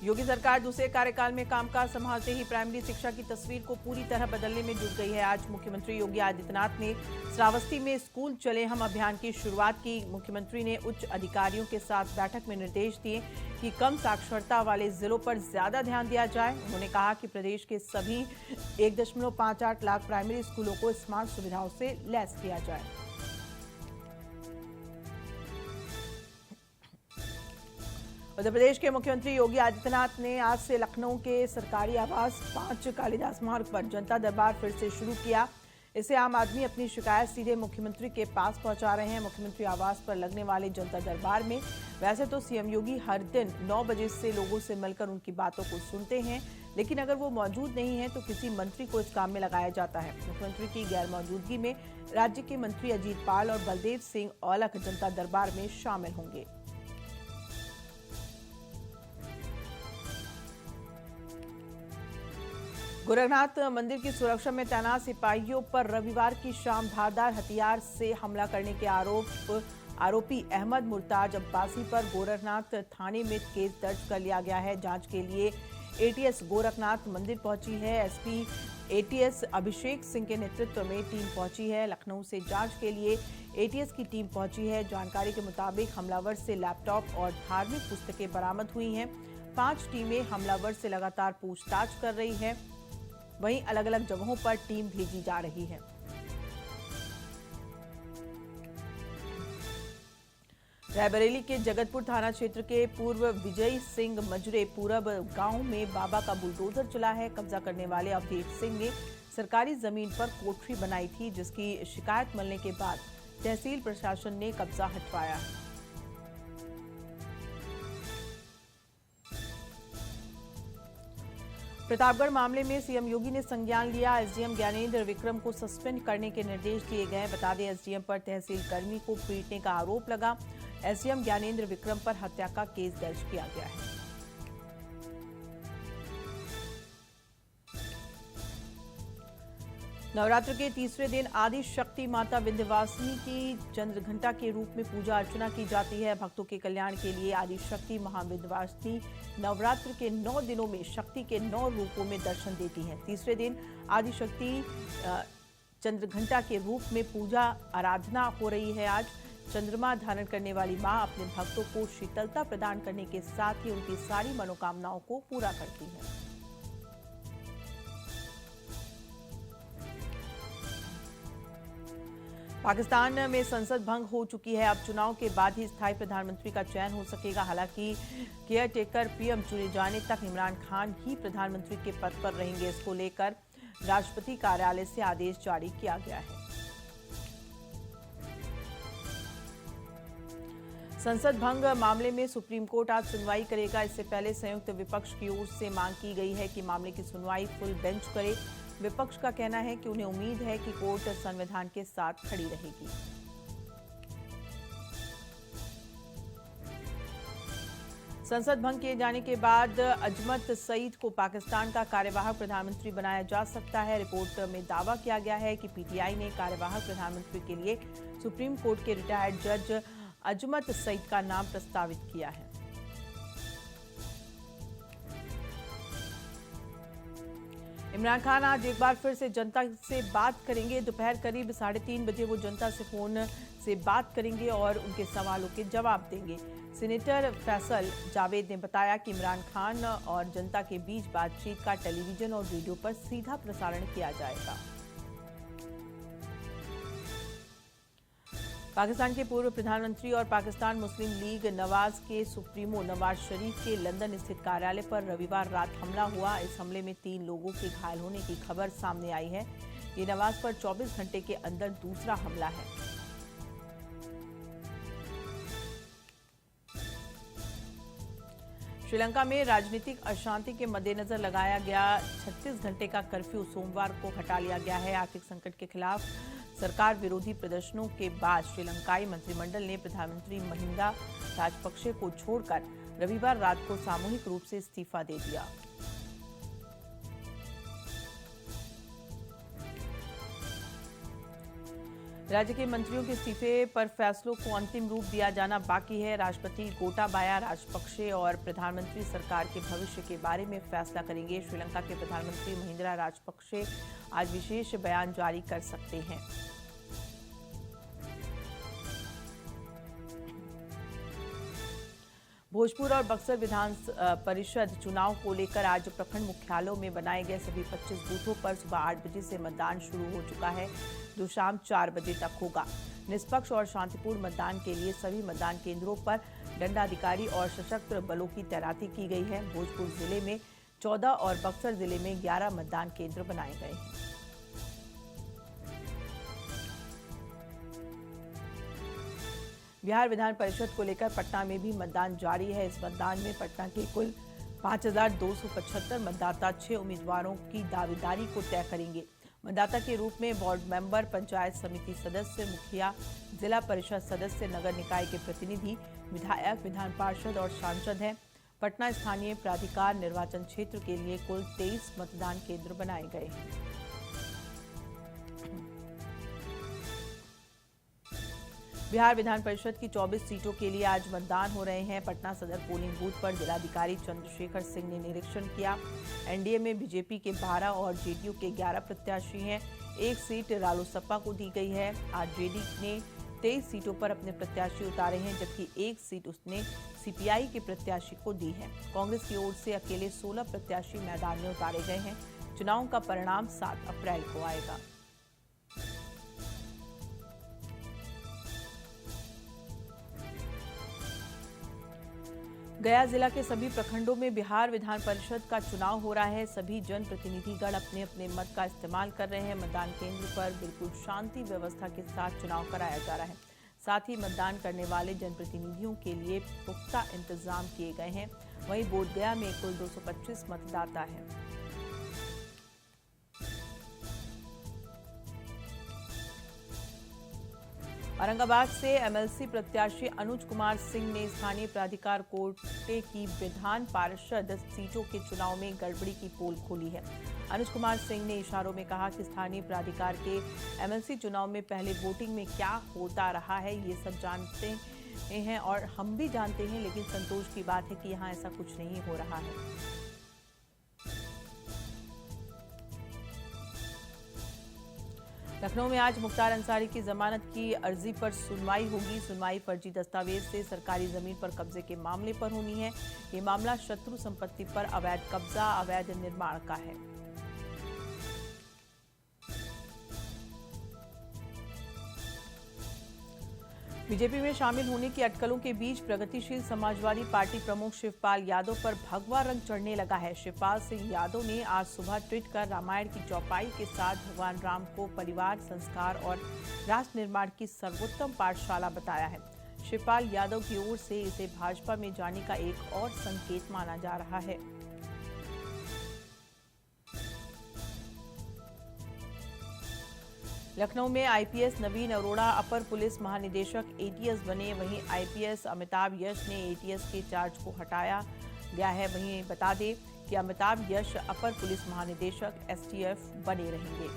योगी सरकार दूसरे कार्यकाल में कामकाज संभालते ही प्राइमरी शिक्षा की तस्वीर को पूरी तरह बदलने में जुट गई है। आज मुख्यमंत्री योगी आदित्यनाथ ने श्रावस्ती में स्कूल चले हम अभियान की शुरुआत की। मुख्यमंत्री ने उच्च अधिकारियों के साथ बैठक में निर्देश दिए कि कम साक्षरता वाले जिलों पर ज्यादा ध्यान दिया जाए। उन्होंने कहा कि प्रदेश के सभी 1.58 लाख प्राइमरी स्कूलों को स्मार्ट सुविधाओं से लैस किया जाए। उत्तर प्रदेश के मुख्यमंत्री योगी आदित्यनाथ ने आज से लखनऊ के सरकारी आवास 5 कालिदास मार्ग पर जनता दरबार फिर से शुरू किया। इससे आम आदमी अपनी शिकायत सीधे मुख्यमंत्री के पास पहुंचा रहे हैं। मुख्यमंत्री आवास पर लगने वाले जनता दरबार में वैसे तो सीएम योगी हर दिन 9 बजे से लोगों से मिलकर उनकी बातों को सुनते हैं, लेकिन अगर वो मौजूद नहीं है तो किसी मंत्री को इस काम में लगाया जाता है। मुख्यमंत्री की गैर मौजूदगी में राज्य के मंत्री अजीत पाल और बलदेव सिंह औलख जनता दरबार में शामिल होंगे। गोरखनाथ मंदिर की सुरक्षा में तैनात सिपाहियों पर रविवार की शाम धारदार हथियार से हमला करने के आरोपी अहमद मुर्ताज अब्बासी पर गोरखनाथ थाने में केस दर्ज कर लिया गया है। जांच के लिए एटीएस गोरखनाथ मंदिर पहुंची है। एसपी एटीएस अभिषेक सिंह के नेतृत्व में टीम पहुंची है। लखनऊ से जांच के लिए एटीएस की टीम पहुंची है। जानकारी के मुताबिक हमलावर से लैपटॉप और धार्मिक पुस्तकें बरामद हुई हैं। 5 टीमें हमलावर से लगातार पूछताछ कर रही है। वहीं अलग अलग जगहों पर टीम भेजी जा रही है। रायबरेली के जगतपुर थाना क्षेत्र के पूर्व विजय सिंह मजरे पूरब गांव में बाबा का बुलडोजर चला है। कब्जा करने वाले अवधेश सिंह ने सरकारी जमीन पर कोठरी बनाई थी, जिसकी शिकायत मिलने के बाद तहसील प्रशासन ने कब्जा हटवाया है। प्रतापगढ़ मामले में सीएम योगी ने संज्ञान लिया। एसडीएम ज्ञानेंद्र विक्रम को सस्पेंड करने के निर्देश दिए गए। बता दें, एसडीएम पर तहसील कर्मी को पीटने का आरोप लगा। एसडीएम ज्ञानेंद्र विक्रम पर हत्या का केस दर्ज किया गया है। नवरात्र के तीसरे दिन आदि शक्ति माता विंध्यवासिनी की चंद्रघंटा के रूप में पूजा अर्चना की जाती है। भक्तों के कल्याण के लिए आदि शक्ति महाविंध्यवासिनी नवरात्र के 9 दिनों में शक्ति के 9 रूपों में दर्शन देती हैं। तीसरे दिन आदि शक्ति चंद्रघंटा के रूप में पूजा आराधना हो रही है। आज चंद्रमा धारण करने वाली मां अपने भक्तों को शीतलता प्रदान करने के साथ ही उनकी सारी मनोकामनाओं को पूरा करती है। पाकिस्तान में संसद भंग हो चुकी है। अब चुनाव के बाद ही स्थायी प्रधानमंत्री का चयन हो सकेगा। हालांकि केयर टेकर पीएम चुने जाने तक इमरान खान ही प्रधानमंत्री के पद पर रहेंगे। इसको लेकर राष्ट्रपति कार्यालय से आदेश जारी किया गया है। संसद भंग मामले में सुप्रीम कोर्ट आज सुनवाई करेगा। इससे पहले संयुक्त विपक्ष की ओर से मांग की गई है कि मामले की सुनवाई फुल बेंच करे। विपक्ष का कहना है कि उन्हें उम्मीद है कि कोर्ट संविधान के साथ खड़ी रहेगी। संसद भंग किए जाने के बाद अजमत सईद को पाकिस्तान का कार्यवाहक प्रधानमंत्री बनाया जा सकता है। रिपोर्ट में दावा किया गया है कि पीटीआई ने कार्यवाहक प्रधानमंत्री के लिए सुप्रीम कोर्ट के रिटायर्ड जज अजमत सईद का नाम प्रस्तावित किया है। इमरान खान आज एक बार फिर से जनता से बात करेंगे। दोपहर करीब 3:30 बजे वो जनता से फोन से बात करेंगे और उनके सवालों के जवाब देंगे। सीनेटर फैसल जावेद ने बताया कि इमरान खान और जनता के बीच बातचीत का टेलीविजन और रेडियो पर सीधा प्रसारण किया जाएगा। पाकिस्तान के पूर्व प्रधानमंत्री और पाकिस्तान मुस्लिम लीग नवाज के सुप्रीमो नवाज शरीफ के लंदन स्थित कार्यालय पर रविवार रात हमला हुआ। इस हमले में 3 लोगों के घायल होने की खबर सामने आई है। ये नवाज पर 24 घंटे के अंदर दूसरा हमला है। श्रीलंका में राजनीतिक अशांति के मद्देनजर लगाया गया 36 घंटे का कर्फ्यू सोमवार को हटा लिया गया है। आर्थिक संकट के खिलाफ सरकार विरोधी प्रदर्शनों के बाद श्रीलंकाई मंत्रिमंडल ने प्रधानमंत्री महिंदा राजपक्षे को छोड़कर रविवार रात को सामूहिक रूप से इस्तीफा दे दिया। राज्य के मंत्रियों के इस्तीफे पर फैसलों को अंतिम रूप दिया जाना बाकी है। राष्ट्रपति गोटाबाया राजपक्षे और प्रधानमंत्री सरकार के भविष्य के बारे में फैसला करेंगे। श्रीलंका के प्रधानमंत्री महिंद्रा राजपक्षे आज विशेष बयान जारी कर सकते हैं। भोजपुर और बक्सर विधान परिषद चुनाव को लेकर आज प्रखंड मुख्यालयों में बनाए गए सभी 25 बूथों पर सुबह 8 बजे से मतदान शुरू हो चुका है, जो शाम 4 बजे तक होगा। निष्पक्ष और शांतिपूर्ण मतदान के लिए सभी मतदान केंद्रों पर दंडाधिकारी और सशस्त्र बलों की तैनाती की गई है। भोजपुर जिले में 14 और बक्सर जिले में 11 मतदान केंद्र बनाए गए हैं। बिहार विधान परिषद को लेकर पटना में भी मतदान जारी है। इस मतदान में पटना के कुल 5,275 मतदाता 6 उम्मीदवारों की दावेदारी को तय करेंगे। मतदाता के रूप में वार्ड मेंबर, पंचायत समिति सदस्य, मुखिया, जिला परिषद सदस्य, नगर निकाय के प्रतिनिधि, विधायक, विधान पार्षद और सांसद हैं। पटना स्थानीय प्राधिकार निर्वाचन क्षेत्र के लिए कुल 23 मतदान केंद्र बनाए गए हैं। बिहार विधान परिषद की 24 सीटों के लिए आज मतदान हो रहे हैं। पटना सदर पोलिंग बूथ पर जिलाधिकारी चंद्रशेखर सिंह ने निरीक्षण किया। एनडीए में बीजेपी के 12 और जेडीयू के 11 प्रत्याशी हैं। एक सीट रालोसपा को दी गई है। आरजेडी ने 23 सीटों पर अपने प्रत्याशी उतारे हैं, जबकि एक सीट उसने सीपीआई के प्रत्याशी को दी है। कांग्रेस की ओर से अकेले 16 प्रत्याशी मैदान में उतारे गए हैं। चुनाव का परिणाम 7 अप्रैल को आएगा। गया जिला के सभी प्रखंडों में बिहार विधान परिषद का चुनाव हो रहा है। सभी जनप्रतिनिधिगण अपने अपने मत का इस्तेमाल कर रहे हैं। मतदान केंद्र पर बिल्कुल शांति व्यवस्था के साथ चुनाव कराया जा रहा है। साथ ही मतदान करने वाले जनप्रतिनिधियों के लिए पुख्ता इंतजाम किए गए हैं। वहीं बोधगया में कुल 225 मतदाता हैं। औरंगाबाद से एमएलसी प्रत्याशी अनुज कुमार सिंह ने स्थानीय प्राधिकार कोटे की विधान पार्षद सीटों के चुनाव में गड़बड़ी की पोल खोली है। अनुज कुमार सिंह ने इशारों में कहा कि स्थानीय प्राधिकार के एमएलसी चुनाव में पहले वोटिंग में क्या होता रहा है ये सब जानते हैं और हम भी जानते हैं, लेकिन संतोष की बात है कि यहाँ ऐसा कुछ नहीं हो रहा है। लखनऊ में आज मुख्तार अंसारी की जमानत की अर्जी पर सुनवाई होगी। सुनवाई फर्जी दस्तावेज से सरकारी जमीन पर कब्जे के मामले पर होनी है। ये मामला शत्रु संपत्ति पर अवैध कब्जा, अवैध निर्माण का है। बीजेपी में शामिल होने की अटकलों के बीच प्रगतिशील समाजवादी पार्टी प्रमुख शिवपाल यादव पर भगवा रंग चढ़ने लगा है। शिवपाल सिंह यादव ने आज सुबह ट्वीट कर रामायण की चौपाई के साथ भगवान राम को परिवार, संस्कार और राष्ट्र निर्माण की सर्वोत्तम पाठशाला बताया है। शिवपाल यादव की ओर से इसे भाजपा में जाने का एक और संकेत माना जा रहा है। लखनऊ में आईपीएस नवीन अरोड़ा अपर पुलिस महानिदेशक एटीएस बने। वहीं आईपीएस अमिताभ यश ने एटीएस के चार्ज को हटाया गया है। वहीं बता दें कि अमिताभ यश अपर पुलिस महानिदेशक एसटीएफ बने रहेंगे।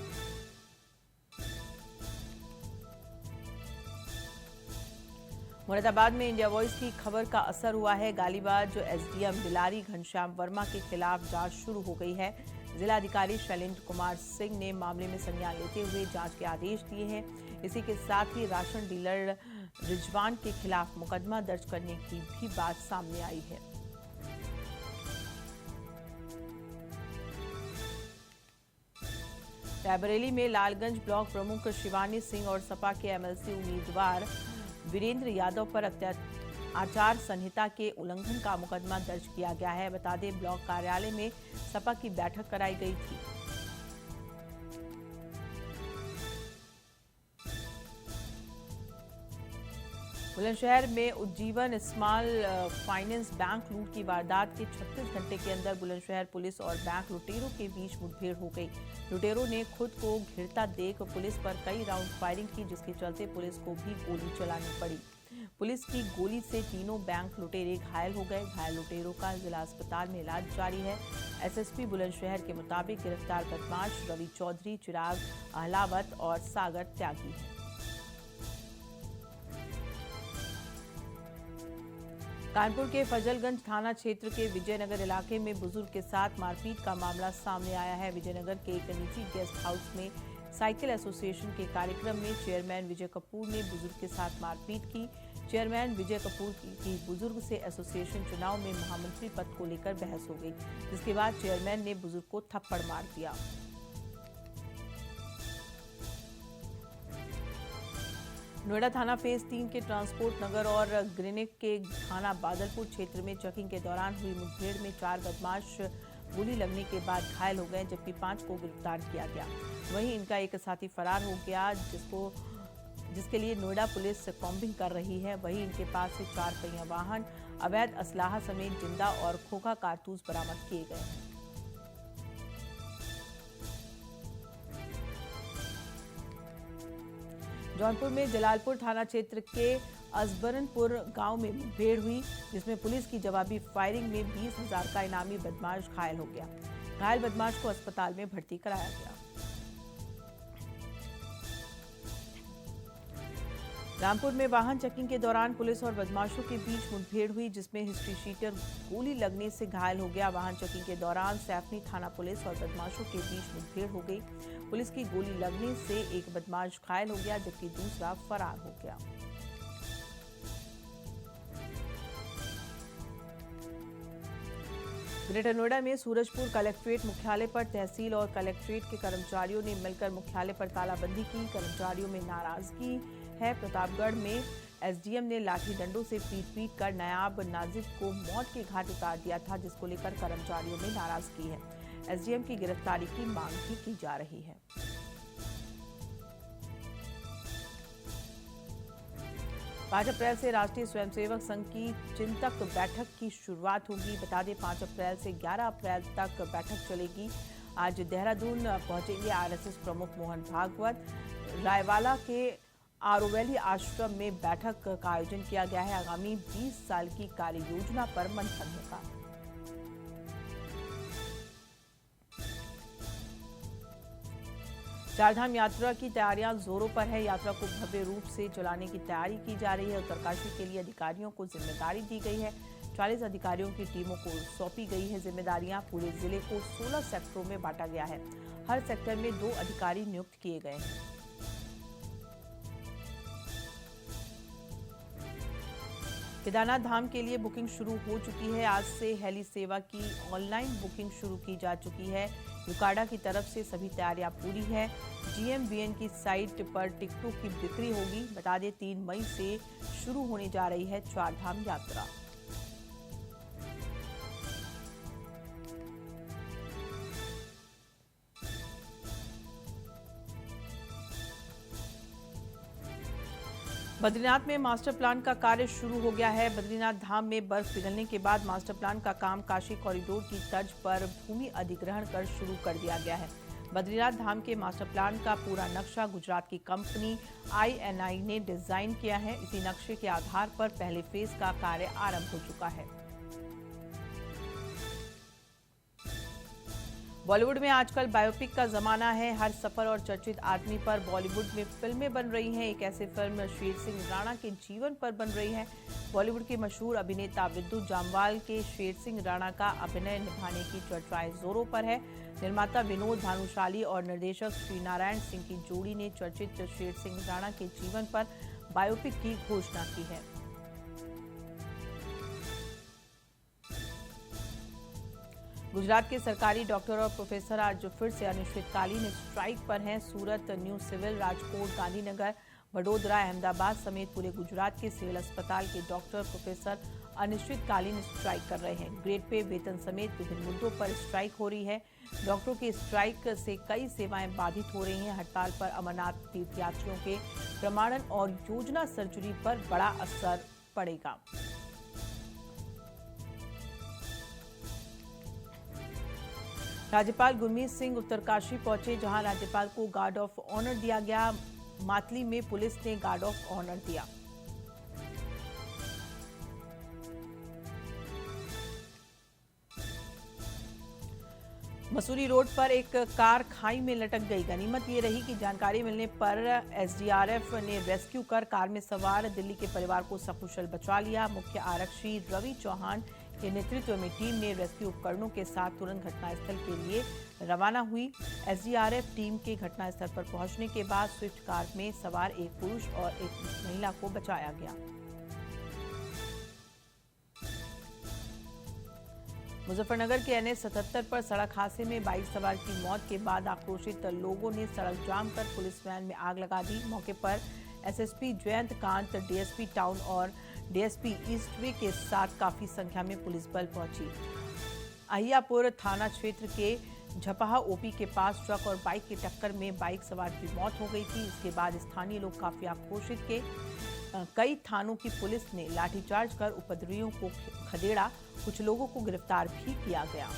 मुरादाबाद में इंडिया वॉइस की खबर का असर हुआ है। गालीबाज एसडीएम बिलारी घनश्याम वर्मा के खिलाफ जांच शुरू हो गई है। जिलाधिकारी शैलेंद्र कुमार सिंह ने मामले में संज्ञान लेते हुए जांच के आदेश दिए हैं। इसी के साथ ही राशन डीलर रिजवान के खिलाफ मुकदमा दर्ज करने की भी बात सामने आई है। रायबरेली में लालगंज ब्लॉक प्रमुख शिवानी सिंह और सपा के एमएलसी उम्मीदवार वीरेंद्र यादव पर आचार संहिता के उल्लंघन का मुकदमा दर्ज किया गया है। बता दें, ब्लॉक कार्यालय में सपा की बैठक कराई गई थी। बुलंदशहर में उज्जीवन स्मॉल फाइनेंस बैंक लूट की वारदात के 36 घंटे के अंदर बुलंदशहर पुलिस और बैंक लुटेरों के बीच मुठभेड़ हो गई। लुटेरों ने खुद को घिरता देख पुलिस पर कई राउंड फायरिंग की, जिसके चलते पुलिस को भी गोली चलानी पड़ी। पुलिस की गोली से तीनों बैंक लुटेरे घायल हो गए। घायल लुटेरों का जिला अस्पताल में इलाज जारी है। एसएसपी बुलंदशहर के मुताबिक गिरफ्तार बदमाश रवि चौधरी, चिराग अहलावत और सागर त्यागी हैं। कानपुर के फजलगंज थाना क्षेत्र के विजयनगर इलाके में बुजुर्ग के साथ मारपीट का मामला सामने आया है। विजयनगर के एक निजी गेस्ट हाउस में साइकिल एसोसिएशन के कार्यक्रम में चेयरमैन विजय कपूर ने बुजुर्ग के साथ मारपीट की। चेयरमैन विजय कपूर की बुजुर्ग से एसोसिएशन चुनाव में महामंत्री पद को लेकर बहस हो गई, जिसके बाद चेयरमैन ने बुजुर्ग को थप्पड़ मार दिया। नोएडा थाना फेज 3 के ट्रांसपोर्ट नगर और ग्रीनिक के थाना बादलपुर क्षेत्र में चेकिंग के दौरान हुई मुठभेड़ में 4 बदमाश गोली लगने के बाद घायल हो गए, जबकि 5 को गिरफ्तार किया गया। वहीं इनका एक साथी फरार हो गया, जिसके लिए नोएडा पुलिस कॉम्बिंग कर रही है। वहीं इनके पास से 4 पहिया वाहन, अवैध असलाहा समेत जिंदा और खोखा कारतूस बरामद किए गए हैं। जौनपुर में जलालपुर थाना क्षेत्र के अजबरनपुर गांव में मुठभेड़ हुई, जिसमें पुलिस की जवाबी फायरिंग में 20,000 का इनामी बदमाश घायल हो गया। घायल बदमाश को अस्पताल में भर्ती कराया गया। रामपुर में वाहन चेकिंग के दौरान पुलिस और बदमाशों के बीच मुठभेड़ हुई, जिसमें हिस्ट्री शीटर गोली लगने से घायल हो गया। वाहन चेकिंग के दौरान सैफनी थाना पुलिस और बदमाशों के बीच मुठभेड़ हो गई। पुलिस की गोली लगने से एक बदमाश घायल हो गया, जबकि दूसरा फरार हो गया। ग्रेटर नोएडा में सूरजपुर कलेक्ट्रेट मुख्यालय पर तहसील और कलेक्ट्रेट के कर्मचारियों ने मिलकर मुख्यालय पर तालाबंदी की। कर्मचारियों में नाराजगी है। प्रतापगढ़ में एसडीएम ने लाठी डंडों से पीट कर नायाब नाजिब को मौत के घाट उतार दिया था, जिसको लेकर कर्मचारियों में नाराजगी है। एसडीएम की गिरफ्तारी की मांग भी की जा रही है। 5 अप्रैल से राष्ट्रीय स्वयंसेवक संघ की चिंतक बैठक की शुरुआत होगी। बता दें 5 अप्रैल से 11 अप्रैल तक बैठक चलेगी। आज देहरादून पहुंचेंगे आरएसएस प्रमुख मोहन भागवत। रायवाला के आरोवैली आश्रम में बैठक का आयोजन किया गया है। आगामी 20 साल की कार्य योजना पर मंथन होगा। चारधाम यात्रा की तैयारियां जोरों पर है। यात्रा को भव्य रूप से चलाने की तैयारी की जा रही है। उत्तरकाशी के लिए अधिकारियों को जिम्मेदारी दी गई है। 40 अधिकारियों की टीमों को सौंपी गई है जिम्मेदारियां। पूरे जिले को 16 सेक्टरों में बांटा गया है। हर सेक्टर में 2 अधिकारी नियुक्त किए गए हैं। केदारनाथ धाम के लिए बुकिंग शुरू हो चुकी है। आज से हेली सेवा की ऑनलाइन बुकिंग शुरू की जा चुकी है। यूकाडा की तरफ से सभी तैयारियां पूरी है। GMVN की साइट पर टिकटों की बिक्री होगी। बता दें 3 मई से शुरू होने जा रही है चारधाम यात्रा। बद्रीनाथ में मास्टर प्लान का कार्य शुरू हो गया है। बद्रीनाथ धाम में बर्फ पिघलने के बाद मास्टर प्लान का काम काशी कॉरिडोर की तर्ज पर भूमि अधिग्रहण कर शुरू कर दिया गया है। बद्रीनाथ धाम के मास्टर प्लान का पूरा नक्शा गुजरात की कंपनी INI ने डिजाइन किया है। इसी नक्शे के आधार पर पहले फेज का कार्य आरंभ हो चुका है। बॉलीवुड में आजकल बायोपिक का जमाना है। हर सफल और चर्चित आदमी पर बॉलीवुड में फिल्में बन रही हैं। एक ऐसी फिल्म शेर सिंह राणा के जीवन पर बन रही है। बॉलीवुड के मशहूर अभिनेता विद्युत जामवाल के शेर सिंह राणा का अभिनय निभाने की चर्चाएं जोरों पर है। निर्माता विनोद भानुशाली और निर्देशक श्रीनारायण सिंह की जोड़ी ने चर्चित शेर सिंह राणा के जीवन पर बायोपिक की घोषणा की है। गुजरात के सरकारी डॉक्टर और प्रोफेसर आज फिर से अनिश्चितकालीन स्ट्राइक पर हैं। सूरत, न्यू सिविल, राजकोट, गांधीनगर, वडोदरा, अहमदाबाद समेत पूरे गुजरात के सिविल अस्पताल के डॉक्टर प्रोफेसर अनिश्चितकालीन स्ट्राइक कर रहे हैं। ग्रेड पे, वेतन समेत विभिन्न मुद्दों पर स्ट्राइक हो रही है। डॉक्टरों की स्ट्राइक से कई सेवाएं बाधित हो रही हैं। हड़ताल पर अमरनाथ तीर्थयात्रियों के प्रमाणन और योजना सर्जरी पर बड़ा असर पड़ेगा। राज्यपाल गुरमीत सिंह उत्तरकाशी पहुंचे, जहां राज्यपाल को गार्ड ऑफ ऑनर दिया गया। मातली में पुलिस ने गार्ड ऑफ ऑनर दिया। मसूरी रोड पर एक कार खाई में लटक गई। गनीमत ये रही कि जानकारी मिलने पर एसडीआरएफ ने रेस्क्यू कर कार में सवार दिल्ली के परिवार को सकुशल बचा लिया। मुख्य आरक्षी रवि चौहान के नेतृत्व में टीम ने रेस्क्यू उपकरणों के साथ तुरंत घटनास्थल के लिए रवाना हुई। एसडीआरएफ टीम के घटनास्थल पर पहुंचने के बाद स्विफ्ट कार में सवार एक पुरुष और एक महिला को बचाया गया। मुजफ्फरनगर के एनएच 77 पर सड़क हादसे में बाइक सवार की मौत के बाद आक्रोशित लोगों ने सड़क जाम कर पुलिस वैन में आग लगा दी। मौके पर SSP Jayant Kant, DSP town और डीएसपी ईस्टवे के साथ काफी संख्या में पुलिस बल पहुंची। अहियापुर थाना क्षेत्र के झपहा ओपी के पास ट्रक और बाइक की टक्कर में बाइक सवार की मौत हो गई थी। इसके बाद स्थानीय लोग काफी आक्रोशित थे। कई थानों की पुलिस ने लाठीचार्ज कर उपद्रवियों को खदेड़ा। कुछ लोगों को गिरफ्तार भी किया गया।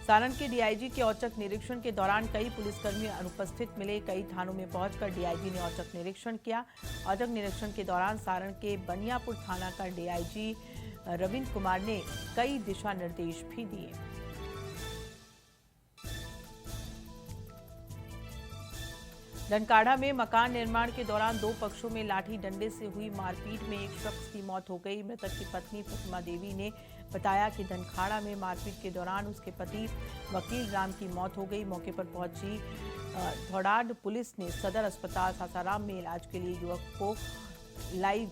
सारण के डीआईजी के औचक निरीक्षण के दौरान कई पुलिसकर्मी अनुपस्थित मिले। कई थानों में पहुंचकर डीआईजी ने औचक निरीक्षण किया। औचक निरीक्षण के दौरान सारण के बनियापुर थाना का डीआईजी रविंद्र कुमार ने कई दिशा निर्देश भी दिए। धनकाड़ा में मकान निर्माण के दौरान दो पक्षों में लाठी डंडे से हुई मारपीट में एक शख्स की मौत हो गई। मृतक की पत्नी प्रतिमा देवी ने बताया कि धनखाड़ा में मारपीट के दौरान उसके पति वकील राम की मौत हो गई। मौके पर पहुंची धौड़ाड पुलिस ने सदर अस्पताल सासाराम में इलाज के लिए युवक को लाई,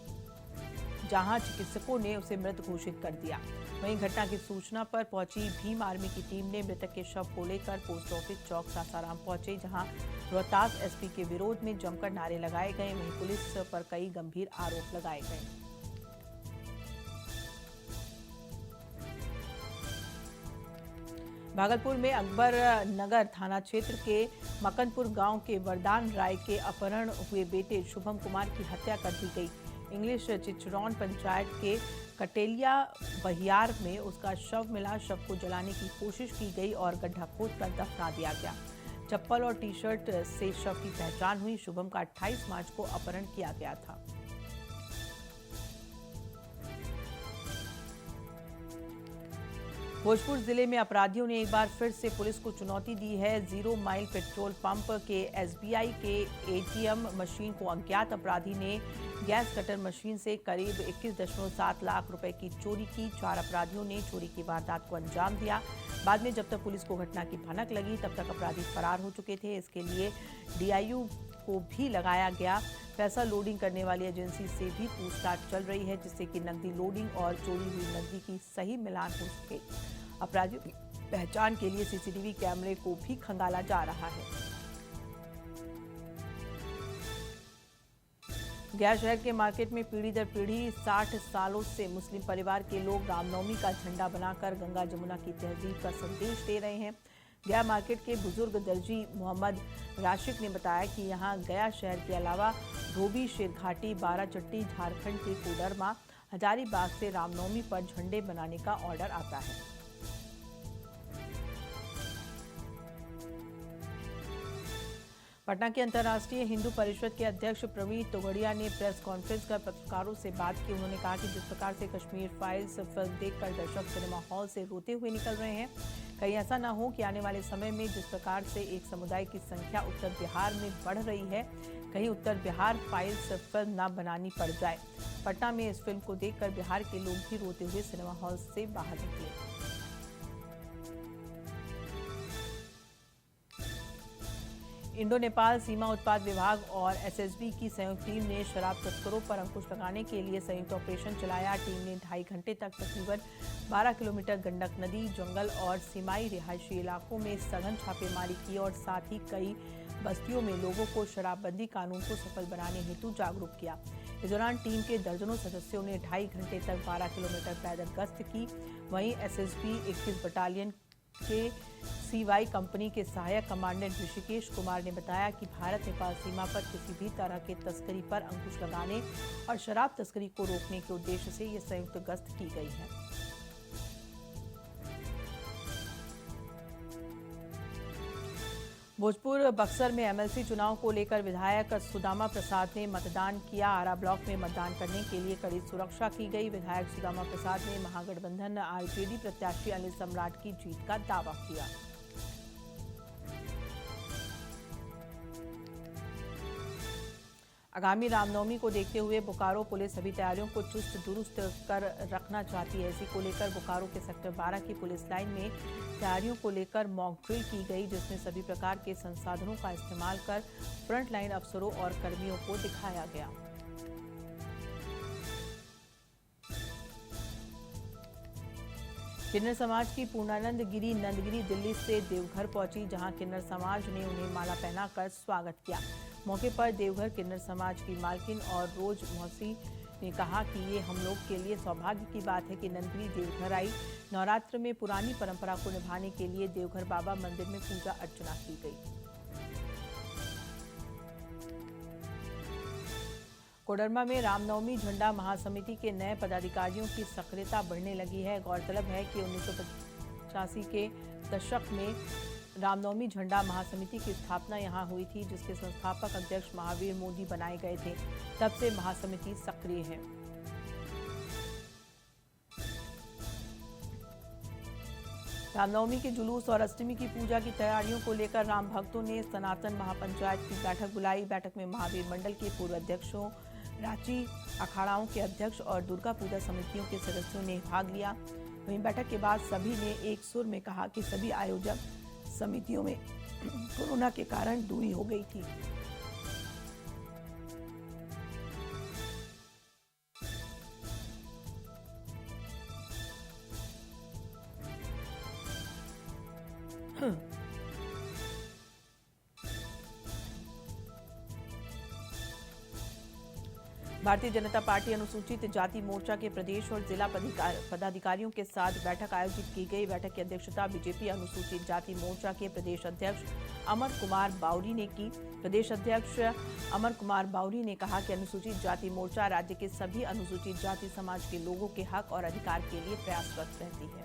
जहां चिकित्सकों ने उसे मृत घोषित कर दिया। वहीं घटना की सूचना पर पहुंची भीम आर्मी की टीम ने मृतक के शव को लेकर पोस्ट ऑफिस चौक सासाराम पहुंचे, जहां रोहतास एसपी के विरोध में जमकर नारे लगाए गए। वहीं पुलिस पर कई गंभीर आरोप लगाए गए। भागलपुर में अकबर नगर थाना क्षेत्र के मकनपुर गांव के वरदान राय के अपहरण हुए बेटे शुभम कुमार की हत्या कर दी गई। इंग्लिश चिचरौन पंचायत के कटेलिया बहियार में उसका शव मिला। शव को जलाने की कोशिश की गई और गड्ढा खोदकर दफना दिया गया। चप्पल और टी-शर्ट से शव की पहचान हुई। शुभम का 28 मार्च को अपहरण किया गया था। भोजपुर जिले में अपराधियों ने एक बार फिर से पुलिस को चुनौती दी है। 0 माइल पेट्रोल पंप के एसबीआई के एटीएम मशीन को अज्ञात अपराधी ने गैस कटर मशीन से करीब 21.7 लाख रुपए की चोरी की। 4 अपराधियों ने चोरी की वारदात को अंजाम दिया। बाद में जब तक पुलिस को घटना की भनक लगी तब तक अपराधी फरार हो चुके थे। इसके लिए डीआईयू को भी लगाया गया। पैसा लोडिंग करने वाली एजेंसी से भी पूछताछ चल रही है, जिससे कि नकदी लोडिंग और चोरी हुई नकदी की सही मिलान हो सके। अपराधियों की पहचान के लिए सीसीटीवी कैमरे को भी खंगाला जा रहा है। गया शहर के मार्केट में पीढ़ी दर पीढ़ी 60 सालों से मुस्लिम परिवार के लोग रामनवमी का झंडा बनाकर गंगा जमुना की तहजीब का संदेश दे रहे हैं। गया मार्केट के बुजुर्ग दर्जी मोहम्मद राशिक ने बताया कि यहां गया शहर के अलावा धोबी, शेरघाटी, बाराचट्टी, झारखंड के कोडरमा, हजारीबाग से रामनवमी पर झंडे बनाने का ऑर्डर आता है। पटना के अंतर्राष्ट्रीय हिंदू परिषद के अध्यक्ष प्रवीण तोगड़िया ने प्रेस कॉन्फ्रेंस कर पत्रकारों से बात की। उन्होंने कहा कि जिस प्रकार से कश्मीर फाइल्स फिल्म देखकर दर्शक सिनेमा हॉल से रोते हुए निकल रहे हैं, कहीं ऐसा न हो कि आने वाले समय में जिस प्रकार से एक समुदाय की संख्या उत्तर बिहार में बढ़ रही है, कहीं उत्तर बिहार फाइल्स फिल्म न बनानी पड़ जाए। पटना में इस फिल्म को देखकर बिहार के लोग भी रोते हुए सिनेमा हॉल से बाहर निकले। इंडो नेपाल सीमा उत्पाद विभाग और एसएसबी की संयुक्त टीम ने शराब तस्करों पर अंकुश लगाने के लिए संयुक्त ऑपरेशन चलाया। टीम ने 2.5 घंटे तक तकरीबन 12 किलोमीटर गंडक नदी, जंगल और सीमाई रिहायशी इलाकों में सघन छापेमारी की और साथ ही कई बस्तियों में लोगों को शराबबंदी कानून को सफल बनाने हेतु जागरूक किया। इस दौरान टीम के दर्जनों सदस्यों ने 2.5 घंटे तक 12 किलोमीटर पैदल गश्त की। वहीं एसएसबी 21 बटालियन के सीवाई कंपनी के सहायक कमांडेंट ऋषिकेश कुमार ने बताया कि भारत नेपाल सीमा पर किसी भी तरह के तस्करी पर अंकुश लगाने और शराब तस्करी को रोकने के उद्देश्य से ये संयुक्त गश्त की गई है। भोजपुर बक्सर में एमएलसी चुनाव को लेकर विधायक सुदामा प्रसाद ने मतदान किया। आरा ब्लॉक में मतदान करने के लिए कड़ी सुरक्षा की गई। विधायक सुदामा प्रसाद ने महागठबंधन आरजेडी प्रत्याशी अनिल सम्राट की जीत का दावा किया। आगामी रामनवमी को देखते हुए बोकारो पुलिस सभी तैयारियों को चुस्त दुरुस्त कर रखना चाहती है। इसी को लेकर बोकारो के सेक्टर 12 की पुलिस लाइन में तैयारियों को लेकर मॉक ड्रिल की गई, जिसमें सभी प्रकार के संसाधनों का इस्तेमाल कर फ्रंट लाइन अफसरों और कर्मियों को दिखाया गया। किन्नर समाज की पूर्णानंद गिरी नंदगिरी दिल्ली से देवघर पहुंची, जहां किन्नर समाज ने उन्हें माला पहनाकर स्वागत किया। मौके पर देवघर किन्नर समाज की मालकिन और रोज मौसी ने कहा कि ये हम लोग के लिए सौभाग्य की बात है कि नंदगिरी देवघर आई। नवरात्र में पुरानी परंपरा को निभाने के लिए देवघर बाबा मंदिर में पूजा अर्चना की गई। कोडरमा में रामनवमी झंडा महासमिति के नए पदाधिकारियों की सक्रियता बढ़ने लगी है। गौरतलब है कि 1985 के दशक में रामनवमी झंडा महासमिति की स्थापना यहां हुई थी, जिसके संस्थापक अध्यक्ष महावीर मोदी बनाए गए थे। तब से महासमिति सक्रिय है। रामनवमी के जुलूस और अष्टमी की पूजा की तैयारियों को लेकर राम भक्तों ने सनातन महापंचायत की बैठक बुलाई। बैठक में महावीर मंडल के पूर्व अध्यक्षों, रांची अखाड़ाओं के अध्यक्ष और दुर्गा पूजा समितियों के सदस्यों ने भाग लिया। वहीं बैठक के बाद सभी ने एक सुर में कहा कि सभी आयोजक समितियों में कोरोना के कारण दूरी हो गई थी। भारतीय जनता पार्टी अनुसूचित जाति मोर्चा के प्रदेश और जिला पदाधिकारियों के साथ बैठक आयोजित की गई। बैठक की अध्यक्षता बीजेपी अनुसूचित जाति मोर्चा के प्रदेश अध्यक्ष अमर कुमार बावरी ने की। प्रदेश अध्यक्ष अमर कुमार बावरी ने कहा कि अनुसूचित जाति मोर्चा राज्य के सभी अनुसूचित जाति समाज के लोगों के हक और अधिकार के लिए प्रयासरत रहती है।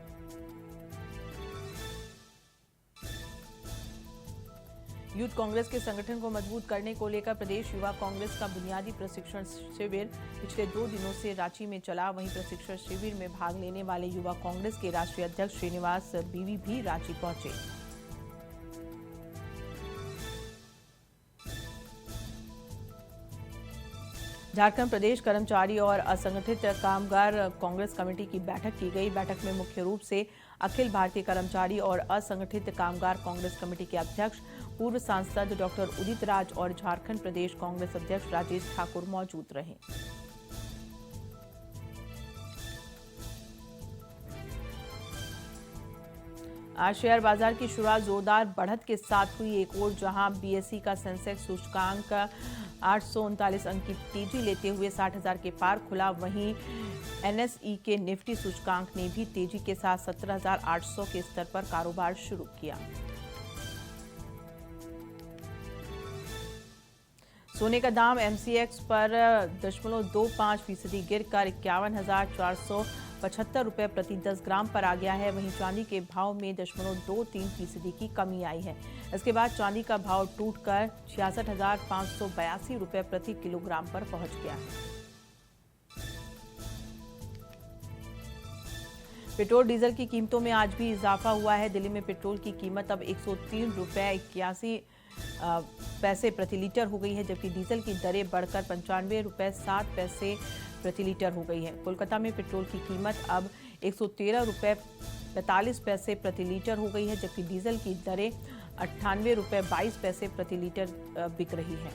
यूथ कांग्रेस के संगठन को मजबूत करने को लेकर प्रदेश युवा कांग्रेस का बुनियादी प्रशिक्षण शिविर पिछले 2 दिनों से रांची में चला। वहीं प्रशिक्षण शिविर में भाग लेने वाले युवा कांग्रेस के राष्ट्रीय अध्यक्ष श्रीनिवास बीवी भी रांची पहुंचे। झारखंड प्रदेश कर्मचारी और असंगठित कामगार कांग्रेस कमेटी की बैठक की गई। बैठक में मुख्य रूप से अखिल भारतीय कर्मचारी और असंगठित कामगार कांग्रेस कमेटी के अध्यक्ष पूर्व सांसद डॉक्टर उदित राज और झारखंड प्रदेश कांग्रेस अध्यक्ष राजेश ठाकुर मौजूद रहे। आज शेयर बाजार की शुरुआत जोरदार बढ़त के साथ हुई। एक ओर जहां बीएसई का सेंसेक्स सूचकांक 839 अंक की तेजी लेते हुए 60,000 के पार खुला, वहीं एनएसई के निफ्टी सूचकांक ने भी तेजी के साथ 17,800 के स्तर पर कारोबार शुरू किया। सोने का दाम एमसीएक्स पर 0.25% गिरकर 51,475 रुपये प्रति 10 ग्राम पर आ गया है। वहीं चांदी के भाव में 0.23% की कमी आई है। इसके बाद चांदी का भाव टूटकर 66,582 रुपये प्रति किलोग्राम पर पहुंच गया है। पेट्रोल डीजल की कीमतों में आज भी इजाफा हुआ है। दिल्ली में पेट्रोल की कीमत अब 103 रुपये 81 पैसे प्रति लीटर हो गई है, जबकि डीजल की दरें बढ़कर 95 रुपये 60 पैसे प्रति लीटर हो गई है। कोलकाता में पेट्रोल की कीमत अब 113 रुपये 45 पैसे प्रति लीटर हो गई है, जबकि डीजल की दरें 98 रुपये 22 पैसे प्रति लीटर बिक रही है।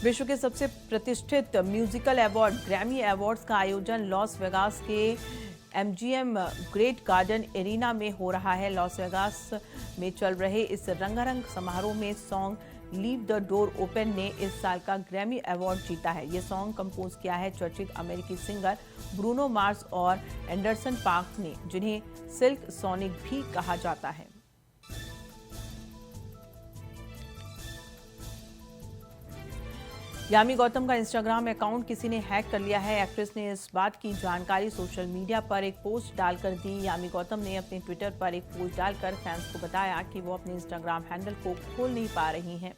विश्व के सबसे प्रतिष्ठित म्यूजिकल अवार्ड ग्रैमी अवार्ड्स का आयोजन लॉस वेगास के एमजीएम ग्रेट गार्डन एरिना में हो रहा है। लॉस वेगास में चल रहे इस रंगारंग समारोह में song leave the door open ने इस साल का ग्रैमी अवार्ड जीता है। ये सॉन्ग कंपोज किया है चर्चित अमेरिकी सिंगर ब्रूनो मार्स और एंडरसन पार्क ने, जिन्हें सिल्क सोनिक भी कहा जाता है। यामी गौतम का इंस्टाग्राम अकाउंट किसी ने हैक कर लिया है। एक्ट्रेस ने इस बात की जानकारी सोशल मीडिया पर एक पोस्ट डालकर दी। यामी गौतम ने अपने ट्विटर पर एक पोस्ट डालकर फैंस को बताया कि वो अपने इंस्टाग्राम हैंडल को खोल नहीं पा रही हैं।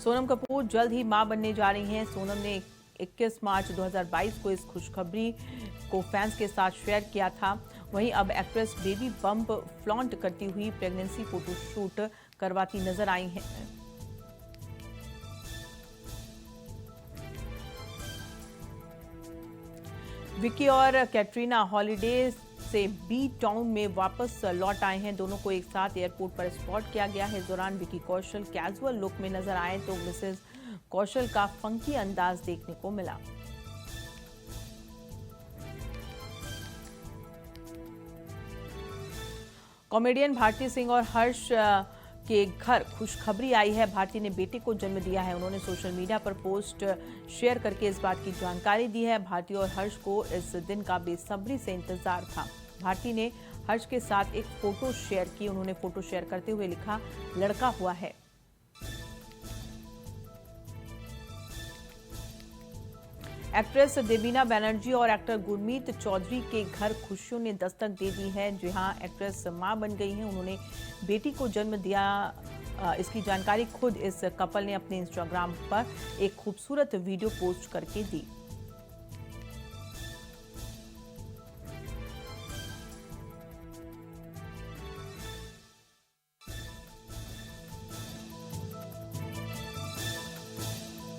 सोनम कपूर जल्द ही मां बनने जा रही हैं। सोनम ने 21 मार्च 2022 को इस खुशखबरी को फैंस के साथ शेयर किया था। वहीं अब एक्ट्रेस बेबी बम्प फ्लॉन्ट करती हुई प्रेगनेंसी फोटोशूट करवाती नजर आई हैं। विकी और कैटरीना हॉलीडे से बी टाउन में वापस लौट आए हैं। दोनों को एक साथ एयरपोर्ट पर स्पॉट किया गया है। इस दौरान विकी कौशल कैजुअल लुक में नजर आए तो मिसेस कौशल का फंकी अंदाज देखने को मिला। कॉमेडियन भारती सिंह और हर्ष के घर खुशखबरी आई है। भारती ने बेटे को जन्म दिया है। उन्होंने सोशल मीडिया पर पोस्ट शेयर करके इस बात की जानकारी दी है। भारती और हर्ष को इस दिन का बेसब्री से इंतजार था। भारती ने हर्ष के साथ एक फोटो शेयर की। उन्होंने फोटो शेयर करते हुए लिखा, लड़का हुआ है। एक्ट्रेस देवीना बनर्जी और एक्टर गुरमीत चौधरी के घर खुशियों ने दस्तक दे दी है। जहां एक्ट्रेस मां बन गई हैं, उन्होंने बेटी को जन्म दिया। इसकी जानकारी खुद इस कपल ने अपने इंस्टाग्राम पर एक खूबसूरत वीडियो पोस्ट करके दी।